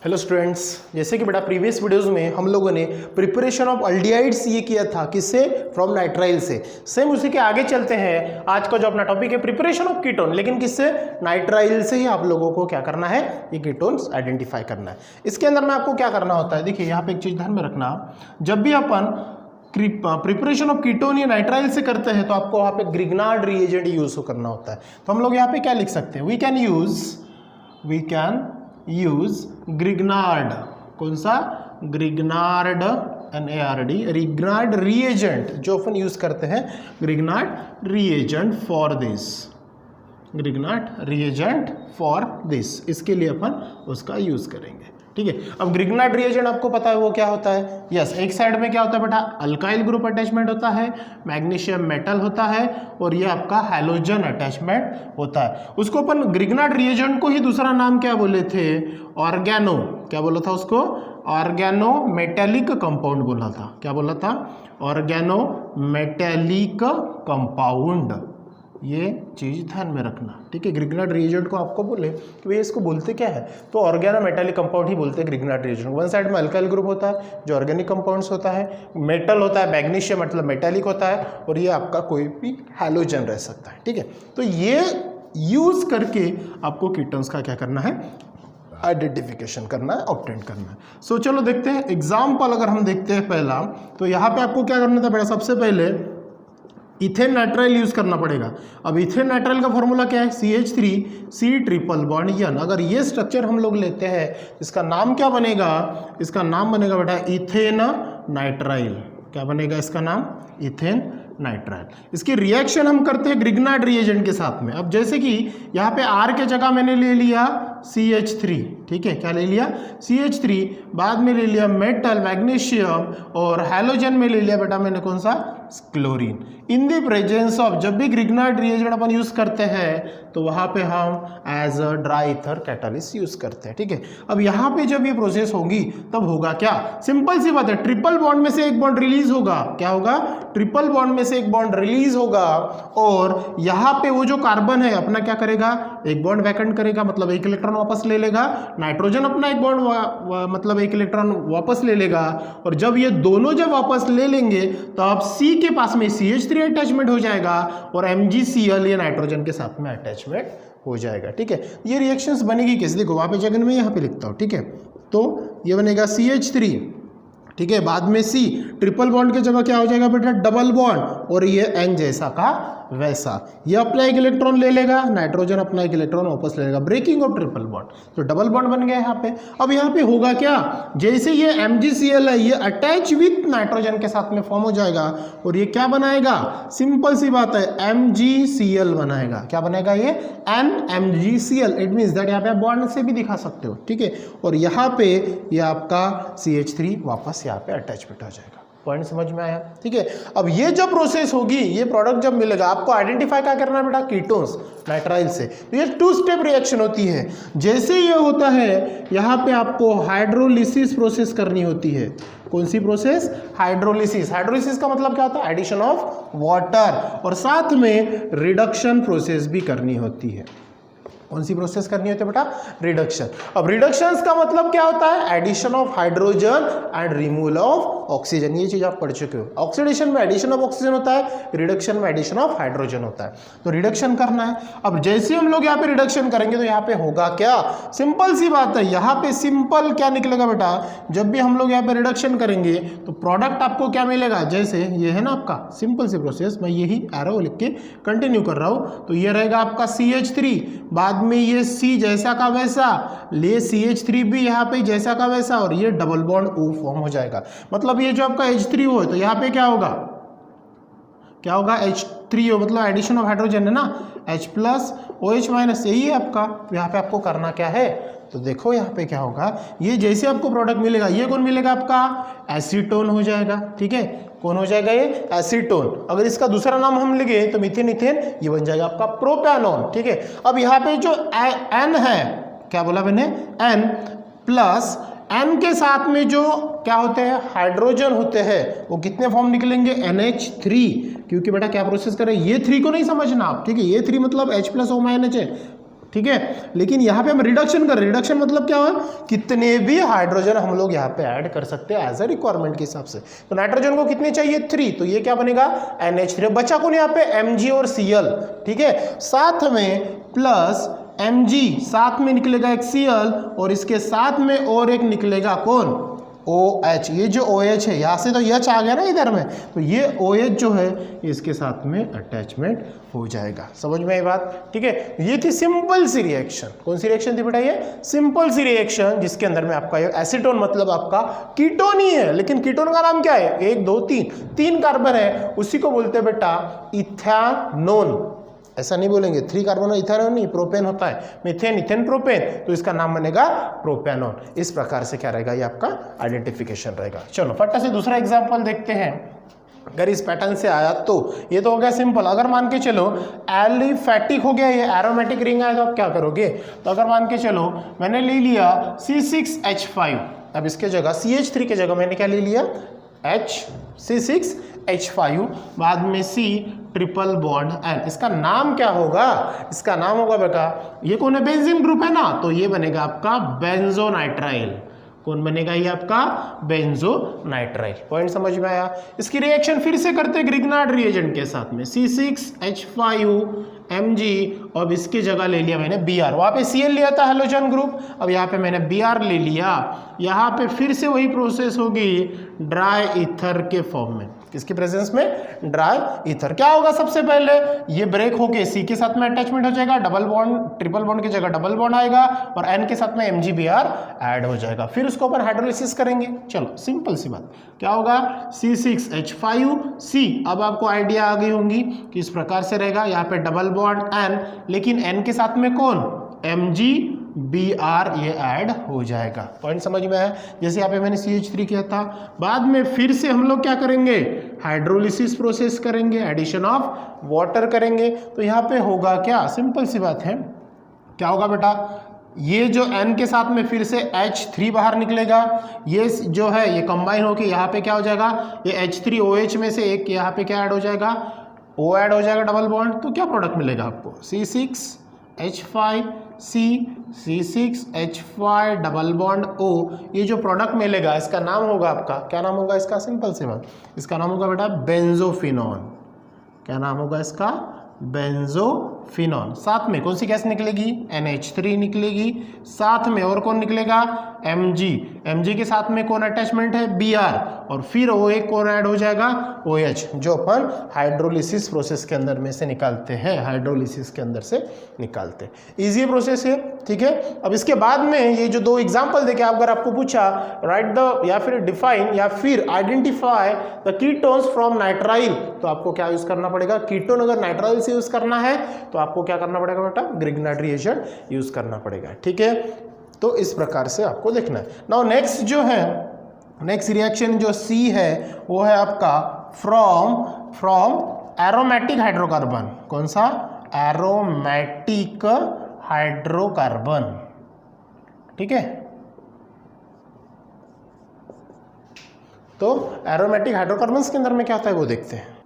Hello students, जैसे कि बेटा प्रीवियस वीडियोस में हम लोगों ने प्रिपरेशन ऑफ अल्डिहाइड्स ये किया था, किससे? फ्रॉम नाइट्राइल से। सेम उसी के आगे चलते हैं। आज का जो अपना टॉपिक है प्रिपरेशन ऑफ कीटोन, लेकिन किससे? नाइट्राइल से ही आप लोगों को क्या करना है? ये कीटोन्स आइडेंटिफाई करना है। इसके अंदर में आपको क्या करना होता है, देखिए यहाँ पे एक चीज ध्यान में रखना, जब भी अपन प्रिपरेशन ऑफ कीटोन या नाइट्राइल से करते हैं तो आपको वहाँ पे ग्रिग्नार्ड रिएजेंट यूज करना होता है। तो हम लोग यहाँ पे क्या लिख सकते हैं? We can use Grignard. कौन सा? ग्रिग्नार्ड, NARD, ग्रिग्नार्ड रिएजेंट, जो अपन यूज करते हैं Grignard reagent for this, Grignard reagent for this, इसके लिए अपन उसका यूज करेंगे। ठीक है। अब ग्रिग्नार्ड रिएजेंट आपको पता है वो क्या होता है? यस, एक साइड में क्या होता है बेटा? अल्काइल ग्रुप अटैचमेंट होता है, मैग्नीशियम मेटल होता है, और ये आपका हैलोजन अटैचमेंट होता है। उसको अपन ग्रिग्नार्ड रिएजेंट को ही दूसरा नाम क्या बोले थे? ऑर्गेनो, क्या बोला था उसको? ऑर्गेनो मेटेलिक कंपाउंड बोला था। क्या बोला था? Organometallic compound. ये चीज ध्यान में रखना। ठीक है। ग्रिग्नार्ड रिएजेंट को आपको बोले कि भाई इसको बोलते क्या है, तो ऑर्गेनो मेटेलिक कंपाउंड ही बोलते हैं ग्रिग्नार्ड रिएजेंट। वन साइड में अल्काइल ग्रुप होता है जो ऑर्गेनिक कंपाउंड्स होता है, मेटल होता है, मैग्नीशियम मतलब मेटेलिक होता है, और ये आपका कोई भी हैलोजन रह सकता है। ठीक है। तो ये यूज करके आपको कीटोन्स का क्या करना है? आइडेंटिफिकेशन करना है, ऑब्टेन करना है। सो चलो देखते हैं एग्जाम्पल। अगर हम देखते हैं पहला, तो यहाँ पे आपको क्या करना था बेटा? सबसे पहले इथेन नाइट्राइल यूज करना पड़ेगा। अब इथेन नाइट्राइल का फॉर्मूला क्या है? CH3C triple bond N। अगर ये स्ट्रक्चर हम लोग लेते हैं, इसका नाम क्या बनेगा? इसका नाम बनेगा बेटा इथेन नाइट्राइल। क्या बनेगा इसका नाम? Ethane nitrile. इसकी रिएक्शन हम करते हैं ग्रिग्नार्ड रिएजेंट के साथ में। अब जैसे कि यहाँ पे R के जगह मैंने ले लिया CH3। ठीक है। क्या ले लिया? CH3। बाद में ले लिया मेटल, मैग्नीशियम, और हैलोजन में ले लिया बेटा मैंने कौन सा? Chlorine. In the presence of, जब भी ग्रिग्नार्ड रिएजेंट अपन यूज करते हैं तो वहां पे हम as a dry ether catalyst use करते हैं। ठीक है। अब यहाँ पे जब ये प्रोसेस होगी तब होगा क्या? सिंपल सी बात है, ट्रिपल बॉन्ड में से एक बॉन्ड रिलीज होगा। क्या होगा? ट्रिपल बॉन्ड में से एक बॉन्ड रिलीज होगा, और यहाँ पे वो जो कार्बन है अपना क्या करेगा? एक बॉन्ड वैकेंट करेगा, मतलब एक इलेक्ट्रॉन वापस ले लेगा। नाइट्रोजन अपना एक बॉन्ड मतलब एक इलेक्ट्रॉन वापस ले लेगा, और जब ये दोनों जब वापस ले लेंगे तो अब C के पास में CH3 अटैचमेंट हो जाएगा, और MgCl ये नाइट्रोजन के साथ में अटैचमेंट हो जाएगा। ठीक है। ये रिएक्शंस बनेगी कैसे? देखो वहां पे जगह में यहाँ पे लिखता हूँ। ठीक है। तो ये बनेगा CH3। ठीक है। बाद में C, ट्रिपल बॉन्ड के जगह क्या हो जाएगा बेटा? डबल बॉन्ड, और ये N जैसा का वैसा। ये अपना एक इलेक्ट्रॉन ले लेगा, नाइट्रोजन अपना एक इलेक्ट्रॉन वापस ले लेगा। ब्रेकिंग ऑफ ट्रिपल बॉन्ड, तो डबल बॉन्ड बन गया यहाँ पे। अब यहाँ पे होगा क्या? जैसे ये MgCl है, ये अटैच विथ नाइट्रोजन के साथ में फॉर्म हो जाएगा, और ये क्या बनाएगा? सिंपल सी बात है, MgCl बनाएगा। क्या बनेगा? ये NMgCl। इट मीन्स दैट यहाँ पे आप बॉन्ड से भी दिखा सकते हो। ठीक है। और यहाँ पे ये आपका CH3 वापस यहाँ पे अटैचमेंट हो जाएगा। पॉइंट समझ में आया? ठीक है। अब ये जब प्रोसेस होगी, ये प्रोडक्ट जब मिलेगा, आपको आइडेंटिफाई क्या करना है बेटा? कीटोन्स नाइट्राइल से। तो ये 2 स्टेप रिएक्शन होती है। जैसे ये होता है, यहाँ पे आपको हाइड्रोलिसिस प्रोसेस करनी होती है। कौन सी प्रोसेस? हाइड्रोलिसिस। हाइड्रोलिसिस का मतलब क्या होता है? एडिशन ऑफ वाटर, और साथ में रिडक्शन प्रोसेस भी करनी होती है। कौन सी प्रोसेस करनी होती है बेटा? रिडक्शन। अब रिडक्शंस का मतलब क्या होता है? Addition of hydrogen and removal of oxygen. ये चीज आप पढ़ चुके हो। ऑक्सीडेशन में एडिशन ऑफ ऑक्सीजन होता है, रिडक्शन में एडिशन ऑफ हाइड्रोजन होता है। तो रिडक्शन करना है। अब जैसे हम लोग यहाँ पे रिडक्शन करेंगे तो यहाँ पे होगा क्या? सिंपल सी बात है, यहाँ पे सिंपल क्या निकलेगा बेटा? जब भी हम लोग यहाँ पे रिडक्शन करेंगे तो प्रोडक्ट आपको क्या मिलेगा? जैसे ये है ना आपका सिंपल सी प्रोसेस, मैं यही एरो लिख के कंटिन्यू कर रहा हूँ। तो ये रहेगा आपका CH3, बाद में ये C जैसा का वैसा, ले CH3 भी यहाँ पे जैसा का वैसा, और ये डबल बॉन्ड O फॉर्म हो जाएगा। मतलब ये जो आपका H3O है, तो यहाँ पे क्या होगा? क्या होगा? H3O मतलब एडिशन ऑफ हाइड्रोजन है ना, H+OH-, यही है आपका। यहाँ पे आपको करना क्या है? तो देखो यहाँ पे क्या होगा, ये जैसे आपको प्रोडक्ट मिलेगा, ये कौन मिलेगा? आपका एसीटोन हो जाएगा। ठीक है। कौन हो जाएगा? ये एसीटोन। अगर इसका दूसरा नाम हम लिखे तो मीथेन, इथेन, ये बन जाएगा आपका प्रोपैनॉन। ठीक है। अब यहाँ पे जो N है, क्या बोला मैंने? N प्लस N के साथ में जो क्या होते हैं? हाइड्रोजन होते हैं, वो कितने फॉर्म निकलेंगे? NH3। क्योंकि बेटा क्या प्रोसेस करें? ये 3 को नहीं समझना आप। ठीक है। ये 3 मतलब H+O- है, ठीक है। लेकिन यहाँ पे हम रिडक्शन कर रहे हैं, रिडक्शन मतलब क्या हुआ, कितने भी हाइड्रोजन हम लोग यहाँ पे ऐड कर सकते हैं एज ए रिक्वायरमेंट के हिसाब से। तो नाइट्रोजन को कितने चाहिए 3, तो ये क्या बनेगा NH3। बचा कौन यहाँ पे Mg और Cl, ठीक है, साथ में प्लस Mg, साथ में निकलेगा एक Cl और इसके साथ में और एक निकलेगा कौन OH। ये जो OH है यहाँ से तो H आ गया ना इधर में, तो ये OH जो है इसके साथ में अटैचमेंट हो जाएगा। समझ में आई बात, ठीक है। ये थी सिंपल सी रिएक्शन। कौन सी रिएक्शन थी बेटा, ये सिंपल सी रिएक्शन जिसके अंदर में आपका ये एसीटोन मतलब आपका कीटोन ही है, लेकिन कीटोन का नाम क्या है, 1 2 3 कार्बन है, उसी को बोलते हैं बेटा इथेनॉन। ऐसा नहीं बोलेंगे 3 कार्बन इथेनॉन नहीं, प्रोपेन होता है, मीथेन इथेन प्रोपेन, तो इसका नाम बनेगा प्रोपेनॉन। इस प्रकार से क्या रहेगा, ये आपका आइडेंटिफिकेशन रहेगा। चलो फटाफट से दूसरा एग्जांपल देखते हैं। अगर इस पैटर्न से आया तो ये तो हो गया सिंपल। अगर मान के चलो एलिफैटिक हो गया, ये एरोमेटिक रिंग आया तो आप क्या करोगे, तो अगर मान के चलो मैंने ले लिया C6H5, अब इसके जगह CH3 के जगह मैंने क्या ले लिया C6H5, बाद में C ट्रिपल बॉन्ड N। इसका नाम क्या होगा, इसका नाम होगा बेटा, ये कौन है, बेंजीन ग्रुप है ना, तो ये बनेगा आपका बेंजोनाइट्राइल। कौन बनेगा, ये आपका बेंजोनाइट्राइल। पॉइंट समझ में आया। इसकी रिएक्शन फिर से करते ग्रिग्नार्ड रिएजेंट के साथ में, C6H5Mg, अब इसकी जगह ले लिया मैंने Br, वहां पे Cl लिया था हेलोजन ग्रुप, अब यहाँ पे मैंने Br ले लिया। यहाँ पे फिर से वही प्रोसेस होगी ड्राई ईथर के फॉर्म में, किसकी प्रेजेंस में, ड्राई ईथर। क्या होगा, सबसे पहले ये ब्रेक होके C के साथ में अटैचमेंट हो जाएगा, डबल बॉन्ड ट्रिपल बॉन्ड की जगह डबल बॉन्ड आएगा और N के साथ में MgBr ऐड हो जाएगा। फिर उसको अपन हाइड्रोलिसिस करेंगे। चलो सिंपल सी बात, क्या होगा C6H5C। अब आपको आइडिया आ गई होंगी कि इस प्रकार से रहेगा, यहाँ पे डबल बॉन्ड N, लेकिन N के साथ में कौन MgBr ये ऐड हो जाएगा। पॉइंट समझ में आया। जैसे यहाँ पे मैंने CH3 किया था, बाद में फिर से हम लोग क्या करेंगे, हाइड्रोलिसिस प्रोसेस करेंगे, एडिशन ऑफ वाटर करेंगे। तो यहाँ पे होगा क्या, सिंपल सी बात है, क्या होगा बेटा, ये जो N के साथ में फिर से H3 बाहर निकलेगा, ये जो है ये कंबाइन होके यहाँ पे क्या हो जाएगा, ये H3OH में से एक यहाँ पे क्या ऐड हो जाएगा, O ऐड हो जाएगा डबल बॉन्ड। तो क्या प्रोडक्ट मिलेगा आपको, C6H5C, C6H5 double bond O। ये जो प्रोडक्ट मिलेगा इसका नाम होगा आपका, क्या नाम होगा इसका, सिंपल सी बात, इसका नाम होगा बेटा बेंजोफिनॉन। क्या नाम होगा इसका, बेंजोफिनॉन। साथ में कौन सी गैस निकलेगी, NH3 निकलेगी, साथ में और कौन निकलेगा, Mg के साथ में कौन अटैचमेंट है, Br, और फिर वो एक कौन ऐड हो जाएगा, OH, जो अपन हाइड्रोलिसिस प्रोसेस के अंदर में से निकालते हैं, हाइड्रोलिसिस के अंदर से निकालते हैं। इजी प्रोसेस है, ठीक है। अब इसके बाद में ये जो 2 एग्जाम्पल देखे, अगर आपको पूछा राइट द या फिर डिफाइन या फिर identify the ketones from nitrile, तो आपको क्या यूज करना पड़ेगा, कीटोन अगर नाइट्राइल से यूज करना है तो आपको क्या करना पड़ेगा बेटा, ग्रिग्नार्ड रिएजेंट यूज करना पड़ेगा, ठीक है। तो इस प्रकार से आपको देखना है। नाउ नेक्स्ट जो है, नेक्स्ट रिएक्शन जो C है वो है आपका फ्रॉम एरोमेटिक हाइड्रोकार्बन। कौन सा, एरोमेटिक हाइड्रोकार्बन, ठीक है। तो एरोमेटिक हाइड्रोकार्बन्स के अंदर में क्या होता है वो देखते हैं।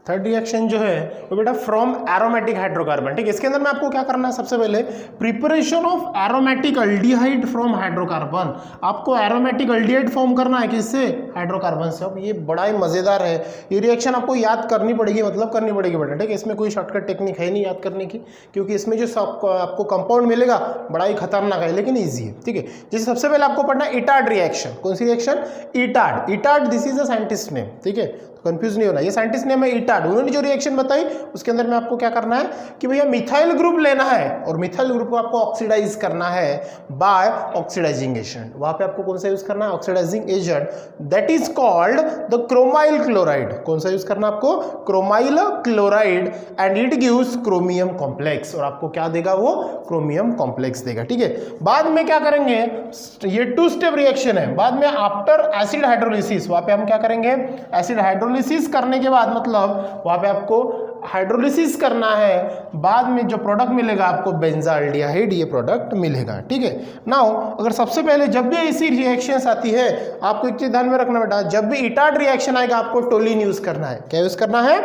थर्ड रिएक्शन जो है वो बेटा फ्रॉम एरोमेटिक हाइड्रोकार्बन, ठीक है। इसके अंदर में आपको क्या करना है, सबसे पहले preparation of aromatic aldehyde from hydrocarbon. आपको एरोमेटिक अल्डिहाइड फॉर्म करना है किससे, हाइड्रोकार्बन से। अब ये बड़ा ही मजेदार है, ये रिएक्शन आपको याद करनी पड़ेगी, मतलब करनी पड़ेगी बेटा, ठीक है। इसमें कोई शॉर्टकट टेक्निक है नहीं याद करने की, क्योंकि इसमें जो आपको कंपाउंड मिलेगा बड़ा ही खतरनाक है, लेकिन ईजी है, ठीक है। जैसे सबसे पहले आपको पढ़ना है इटार्ड रिएक्शन। कौन सी reaction, Etard. Etard this is a scientist name, ठीक है, कंफ्यूज नहीं होना, ये साइंटिस्ट नेम है इटार्ड। उन्होंने जो रिएक्शन बताई उसके अंदर में आपको क्या करना है कि भैया मिथाइल ग्रुप लेना है और मिथाइल ग्रुप को आपको ऑक्सीडाइज करना है बाय ऑक्सीडाइजिंग एजेंट। वहां पे आपको कौन सा यूज करना है, oxidising agent, that is called the chromyl chloride. कौन सा यूज करना है आपको, chromyl chloride, and it gives chromium complex, और आपको क्या देगा वो, क्रोमियम कॉम्प्लेक्स देगा, ठीक है। बाद में क्या करेंगे, ये 2 स्टेप रिएक्शन है। बाद में आफ्टर एसिड हाइड्रोलिसिस, वहां पे हम क्या करेंगे, एसिड हाइड्रोलिसिस करने के बाद मतलब वहां पे आपको हाइड्रोलिसिस करना है, बाद में जो प्रोडक्ट मिलेगा आपको बेंजाल्डिहाइड ये प्रोडक्ट मिलेगा। ठीक है। नाउ अगर सबसे पहले जब भी ऐसी रिएक्शंस आती है आपको एक चीज ध्यान में रखना बेटा, जब भी इटार्ड रिएक्शन आएगा आपको टोल्यून यूज करना है। क्या यूज करना है?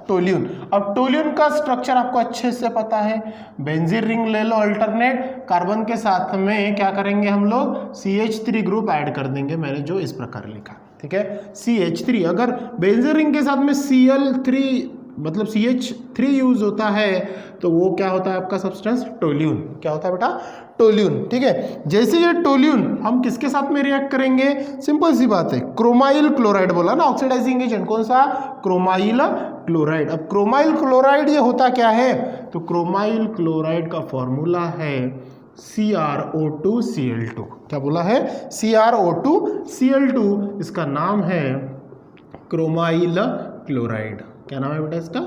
टोल्यून। अब टोल्यून का स्ट्रक्चर आपको अच्छे से पता है, बेंजीन रिंग ले लो अल्टरनेट, कार्बन के साथ में क्या करेंगे हम लोग CH3 ग्रुप ऐड कर देंगे, मैंने जो इस प्रकार लिखा। ठीक है, CH3। अगर बेंजीन रिंग के साथ में Cl3 मतलब CH3 यूज होता है तो वो क्या होता है आपका सब्सटेंस? टोल्यून। क्या होता है बेटा? टोल्यून। ठीक है, जैसे ये टोल्यून हम किसके साथ में रिएक्ट करेंगे? सिंपल सी बात है, क्रोमाइल क्लोराइड बोला ना ऑक्सीडाइजिंग एजेंट, कौन सा? Chromyl chloride. अब क्रोमाइल क्लोराइड ये होता क्या है? तो क्रोमाइल क्लोराइड का फॉर्मूला है CrO2Cl2। क्या बोला है? CrO2Cl2। इसका नाम है क्रोमाइल क्लोराइड। क्या नाम है बेटा इसका?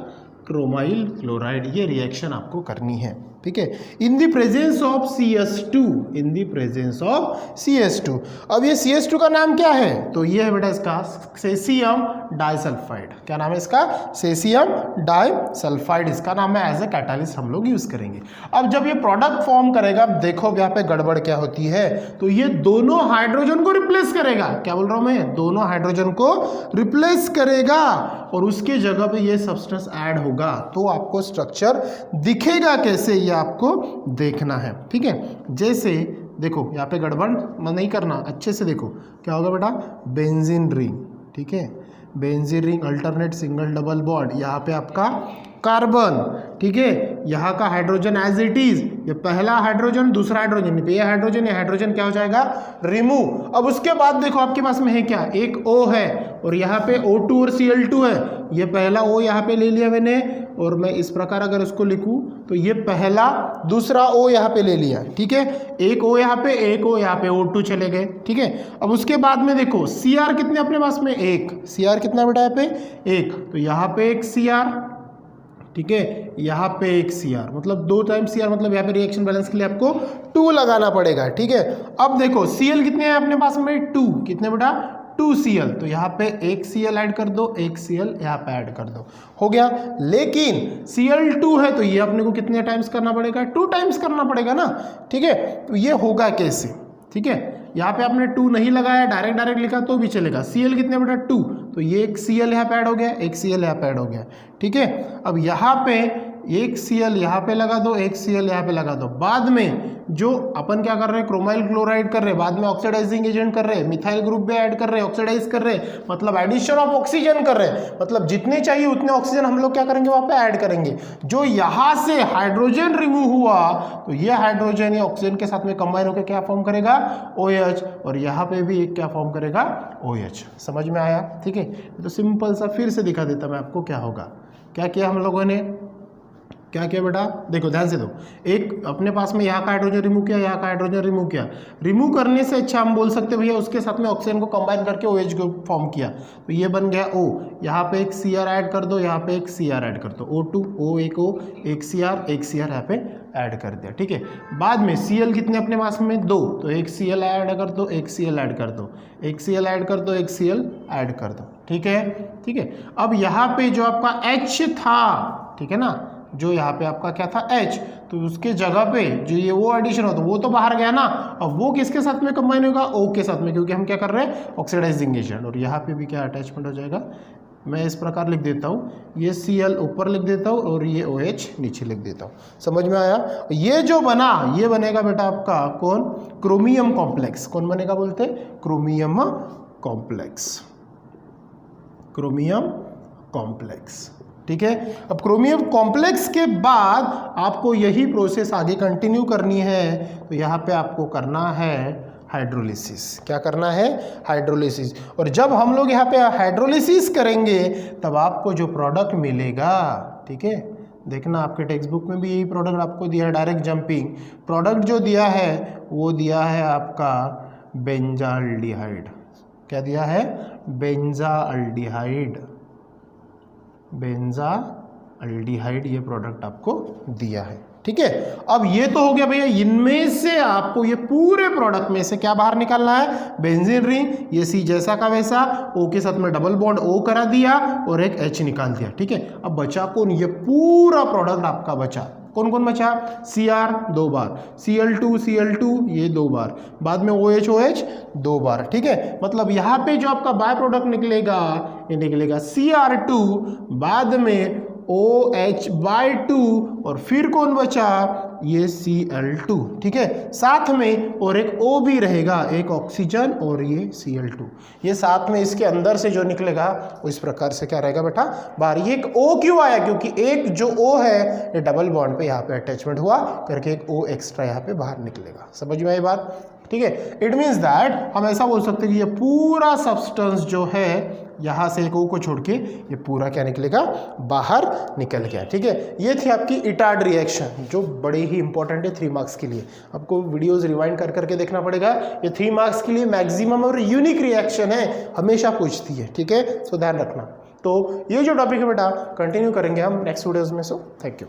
Chromyl chloride. ये रिएक्शन आपको करनी है। ठीक है, in the presence of CS2, in the presence of CS2। अब ये CS2 का नाम क्या है? तो ये है बेटा इसका सेसियम डाइसल्फाइड। क्या नाम है इसका? सेसियम डाइसल्फाइड इसका नाम है। एज ए कैटालिस्ट हम लोग यूज करेंगे। अब जब ये प्रोडक्ट फॉर्म करेगा, देखो यहाँ पे गड़बड़ क्या होती है, तो ये दोनों हाइड्रोजन को रिप्लेस करेगा। क्या बोल रहा हूं मैं? दोनों हाइड्रोजन को रिप्लेस करेगा और उसके जगह पे ये सब्सटेंस ऐड होगा। तो आपको स्ट्रक्चर दिखेगा कैसे, ये आपको देखना है। ठीक है, जैसे देखो यहाँ पे गड़बड़ नहीं करना, अच्छे से देखो क्या होगा बेटा? Benzene ring. ठीक है, benzene ring alternate single double bond, यहाँ पे आपका कार्बन। ठीक है, यहाँ का हाइड्रोजन एज इट इज, ये पहला हाइड्रोजन दूसरा हाइड्रोजन, ये हाइड्रोजन क्या हो जाएगा? रिमूव। अब उसके बाद देखो आपके पास में है क्या? एक O है और यहाँ पे O2 और Cl2 है। ये पहला O यहाँ पे ले लिया मैंने और मैं इस प्रकार अगर इसको लिखूं तो ये पहला दूसरा O यहाँ पे ले लिया। ठीक है, एक O यहाँ पे, एक O यहाँ पे, O2 चले गए। ठीक है, अब उसके बाद में देखो Cr कितने अपने पास में? एक। Cr कितना बेटा यहाँ पे? एक। तो यहाँ पे एक Cr, ठीक है, यहाँ पे एक Cr, मतलब 2 टाइम्स Cr, मतलब यहाँ पे रिएक्शन बैलेंस के लिए आपको 2 लगाना पड़ेगा। ठीक है, अब देखो Cl कितने हैं अपने पास में? 2। कितने बेटा? 2Cl। तो यहाँ पे एक Cl ऐड कर दो, एक Cl यहाँ पे ऐड कर दो, हो गया। लेकिन Cl2 है तो ये अपने को कितने टाइम्स करना पड़ेगा? 2 टाइम्स करना पड़ेगा ना। ठीक है, तो ये होगा कैसे? ठीक है, यहाँ पे आपने 2 नहीं लगाया, डायरेक्ट लिखा तो भी चलेगा। Cl कितने बेटा? 2। तो ये एक Cl यहाँ पे ऐड हो गया, एक Cl यहाँ पे ऐड हो गया। ठीक है, अब यहाँ पे एक Cl यहाँ पे लगा दो, एक Cl यहाँ पे लगा दो। बाद में जो अपन क्या कर रहे हैं? क्रोमाइल क्लोराइड कर रहे हैं, बाद में ऑक्सीडाइजिंग एजेंट कर रहे हैं, मिथाइल ग्रुप भी ऐड कर रहे हैं, ऑक्सीडाइज कर रहे हैं, मतलब एडिशन ऑफ ऑक्सीजन कर रहे हैं। मतलब जितने चाहिए उतने ऑक्सीजन हम लोग क्या करेंगे? वहाँ पे ऐड करेंगे। जो यहाँ से हाइड्रोजन रिमूव हुआ तो ये हाइड्रोजन या ऑक्सीजन के साथ में कंबाइन होकर क्या फॉर्म करेगा? OH। और यहाँ पे भी एक क्या फॉर्म करेगा? OH। समझ में आया? ठीक है, तो सिंपल सा फिर से दिखा देता मैं आपको क्या होगा। क्या किया हम लोगों ने? क्या किया बेटा? देखो ध्यान से दो, एक अपने पास में यहाँ का हाइड्रोजन रिमूव किया, यहाँ का हाइड्रोजन रिमूव किया। रिमूव करने से अच्छा हम बोल सकते भैया उसके साथ में ऑक्सीजन को कंबाइन करके OH ग्रुप फॉर्म किया, तो ये बन गया O। यहाँ पे एक Cr ऐड कर दो, यहाँ पे एक Cr ऐड कर दो, O2 O, एक O, एक Cr यहाँ पे ऐड कर दिया। ठीक है, बाद में Cl कितने अपने पास में? 2। तो एक Cl ऐड कर दो, एक Cl ऐड कर दो, एक Cl ऐड कर दो, एक Cl ऐड कर दो। ठीक है, ठीक है। अब यहाँ पे जो आपका H था, ठीक है ना, जो यहाँ पे आपका क्या था? H, तो उसके जगह पे जो ये वो एडिशन हो तो वो तो बाहर गया ना। अब वो किसके साथ में कंबाइन होगा? O के साथ में, क्योंकि हम क्या कर रहे हैं? Oxidising agent. और यहाँ पे भी क्या अटैचमेंट हो जाएगा? मैं इस प्रकार लिख देता हूँ, ये Cl ऊपर लिख देता हूँ और ये OH नीचे लिख देता हूँ। समझ में आया? ये जो बना ये बनेगा बेटा आपका कौन? Chromium complex. कौन बनेगा बोलते? Chromium complex. Chromium complex. ठीक है, अब क्रोमियम कॉम्प्लेक्स के बाद आपको यही प्रोसेस आगे कंटिन्यू करनी है। तो यहाँ पे आपको करना है हाइड्रोलिसिस। क्या करना है? हाइड्रोलिसिस। और जब हम लोग यहाँ पे हाइड्रोलिसिस करेंगे तब आपको जो प्रोडक्ट मिलेगा, ठीक है, देखना आपके टेक्स्ट बुक में भी यही प्रोडक्ट आपको दिया है, डायरेक्ट जंपिंग प्रोडक्ट जो दिया है वो दिया है आपका बेंजाल्डिहाइड। क्या दिया है? बेंजाल्डिहाइड। बेंजाल्डिहाइड ये प्रोडक्ट आपको दिया है। ठीक है। अब ये तो हो गया भैया, इनमें से आपको ये पूरे प्रोडक्ट में से क्या बाहर निकालना है, बेंजीन रिंग, ये सी जैसा का वैसा, O के साथ में डबल बॉन्ड O करा दिया और एक H निकाल दिया, ठीक है। अब बचा कौन, ये पूरा प्रोडक्ट आपका बचा, कौन कौन बचा, Cr 2 बार, Cl2 ये 2 बार, बाद में OH 2 बार, ठीक है। मतलब यहाँ पे जो आपका बाय प्रोडक्ट निकलेगा ये निकलेगा Cr2, बाद में OH/2 और फिर कौन बचा, ये Cl2, ठीक है। साथ में और एक O भी रहेगा, एक ऑक्सीजन और ये Cl2, ये साथ में इसके अंदर से जो निकलेगा वो इस प्रकार से क्या रहेगा बेटा, बाहर। ये एक O क्यों आया, क्योंकि एक जो O है ये डबल बॉन्ड पे यहाँ पे अटैचमेंट हुआ करके एक O एक्स्ट्रा यहाँ पे बाहर निकलेगा। समझ में आई बात, ठीक है। इट मीन्स दैट हम ऐसा बोल सकते हैं कि ये पूरा सब्सटेंस जो है यहाँ से एक O को छोड़ के ये पूरा क्या निकलेगा, बाहर निकल गया, ठीक है। ये थी आपकी इटार्ड रिएक्शन जो बड़े ही इंपॉर्टेंट है 3 मार्क्स के लिए। आपको वीडियोस रिवाइंड कर करके देखना पड़ेगा, ये 3 मार्क्स के लिए मैक्सिमम और यूनिक रिएक्शन है, हमेशा पूछती है, ठीक है। सो ध्यान रखना। तो ये जो टॉपिक है बेटा कंटिन्यू करेंगे हम नेक्स्ट वीडियोज में। So thank you.